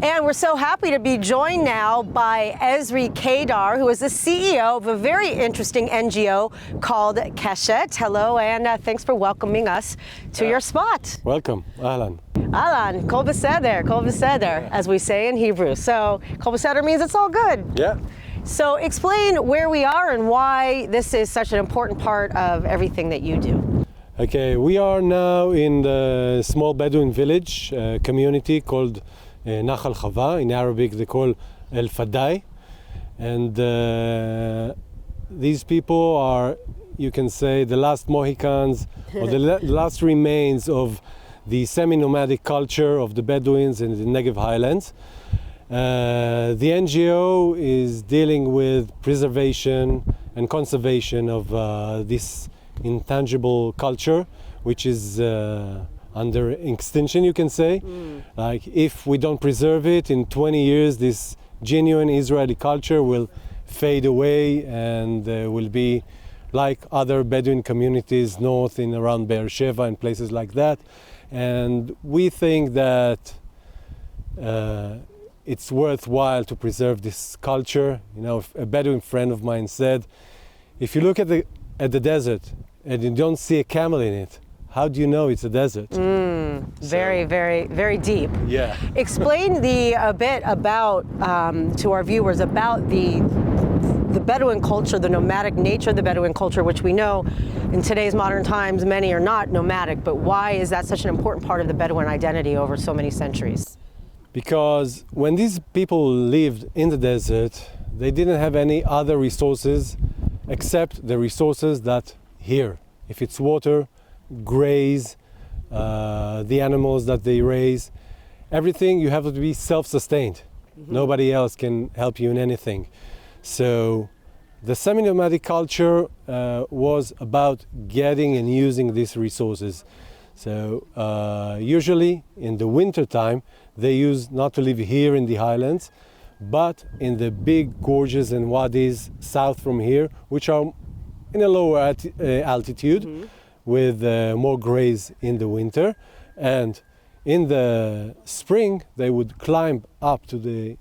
And we're so happy to be joined now by Azri Kedar, who is the CEO of a very interesting NGO called Keshet. Hello, and thanks for welcoming us to your spot. Welcome, Ahlan. Ahlan, kol beseder, as we say in Hebrew. So, kol beseder means it's all good. Yeah. So, explain where we are and why this is such an important part of everything that you do. Okay, we are now in the small Bedouin village community called Nachal Chava. In Arabic they call El Fadai. And these people are, you can say, the last Mohicans or the last remains of the semi-nomadic culture of the Bedouins in the Negev Highlands. The NGO is dealing with preservation and conservation of this intangible culture, which is under extinction, you can say. Like, if we don't preserve it, in 20 years this genuine Israeli culture will fade away and will be like other Bedouin communities north in around Be'er Sheva and places like that. And we think that it's worthwhile to preserve this culture. You know, a Bedouin friend of mine said, if you look at the desert and you don't see a camel in it, how do you know it's a desert? Very, very, very deep. Yeah. Explain a bit about, to our viewers, about the Bedouin culture, the nomadic nature of the Bedouin culture, which we know in today's modern times, many are not nomadic, but why is that such an important part of the Bedouin identity over so many centuries? Because when these people lived in the desert, they didn't have any other resources except the resources that here. If it's water, graze, the animals that they raise, everything, you have to be self-sustained. Nobody else can help you in anything. So the semi-nomadic culture was about getting and using these resources. So usually in the winter time, they used not to live here in the highlands, but in the big gorges and wadis south from here, which are in a lower altitude, with more graze in the winter. And in the spring, they would climb up to the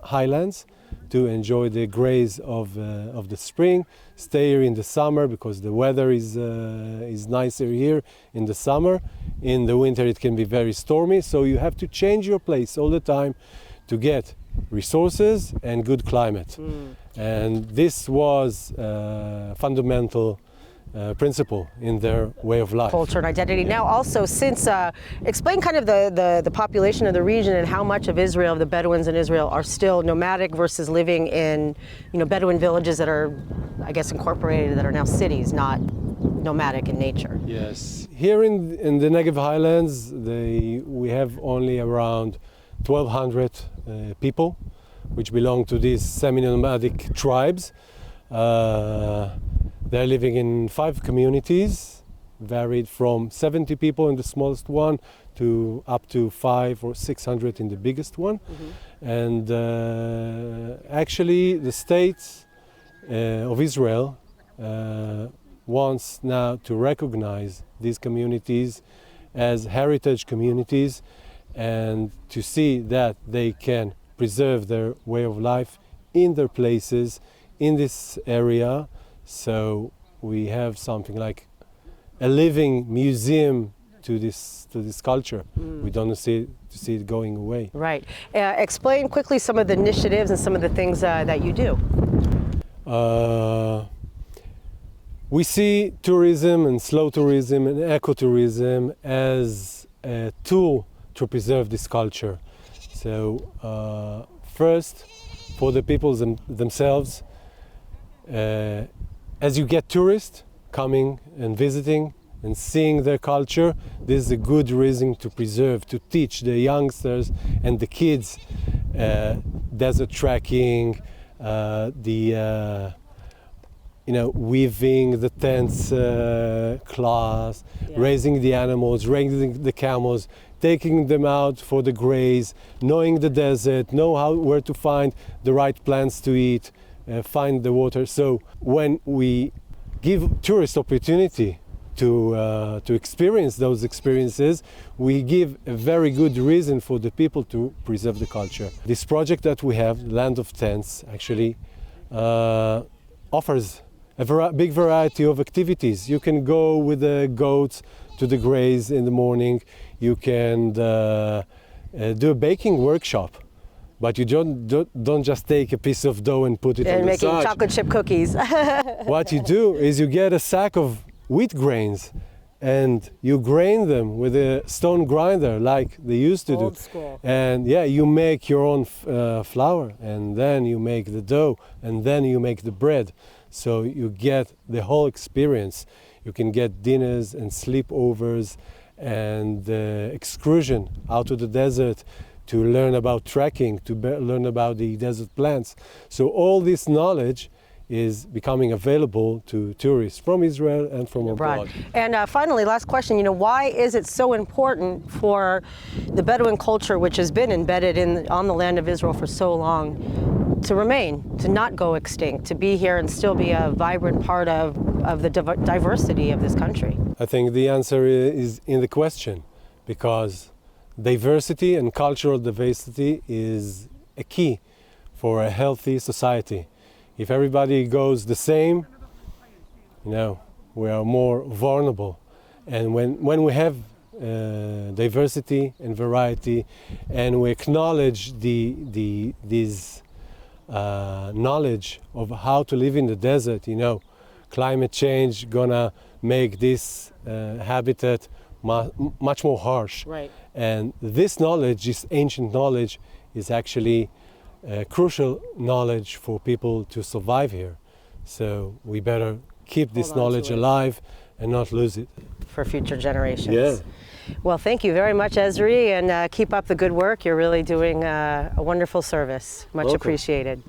highlands to enjoy the graze of the spring, stay here in the summer because the weather is nicer here in the summer. In the winter it can be very stormy, so you have to change your place all the time to get resources and good climate. And this was fundamental principle in their way of life. Culture and identity. Now also, since, explain kind of the population of the region and how much of Israel, the Bedouins in Israel, are still nomadic versus living in, Bedouin villages that are, I guess, incorporated, that are now cities, not nomadic in nature. Yes. Here in the Negev Highlands, we have only around 1,200 people, which belong to these semi-nomadic tribes. They're living in 5 communities, varied from 70 people in the smallest one to up to 500 or 600 in the biggest one. And actually the state of Israel wants now to recognize these communities as heritage communities and to see that they can preserve their way of life in their places, in this area. So we have something like a living museum to this culture. We don't see it going away. Right. Explain quickly some of the initiatives and some of the things that you do. We see tourism and slow tourism and ecotourism as a tool to preserve this culture. So first, for the people themselves, as you get tourists coming and visiting and seeing their culture, this is a good reason to preserve, to teach the youngsters and the kids desert trekking, weaving the tents class, raising the animals, raising the camels, taking them out for the graze, knowing the desert, where to find the right plants to eat, find the water. So when we give tourist opportunity to experience those experiences, we give a very good reason for the people to preserve the culture. This project that we have, Land of Tents, actually offers a big variety of activities. You can go with the goats to the graze in the morning. You can do a baking workshop. But you don't just take a piece of dough and put it on the making side. chocolate chip cookies. What you do is you get a sack of wheat grains and you grain them with a stone grinder like they used to Old do. school. And yeah, you make your own flour, and then you make the dough, and then you make the bread. So you get the whole experience. You can get dinners and sleepovers and excursion out to the desert to learn about trekking, to learn about the desert plants. So all this knowledge is becoming available to tourists from Israel and from abroad. And finally, last question, why is it so important for the Bedouin culture, which has been embedded on the land of Israel for so long, to remain, to not go extinct, to be here and still be a vibrant part of the diversity of this country? I think the answer is in the question, because diversity and cultural diversity is a key for a healthy society. If everybody goes the same, we are more vulnerable. And when we have diversity and variety, and we acknowledge this knowledge of how to live in the desert, climate change gonna make this habitat much more harsh. Right. And this knowledge, this ancient knowledge, is actually crucial knowledge for people to survive here. So we better keep this knowledge alive and not lose it. For future generations. Yeah. Well, thank you very much, Azri, and keep up the good work. You're really doing a wonderful service. Much appreciated.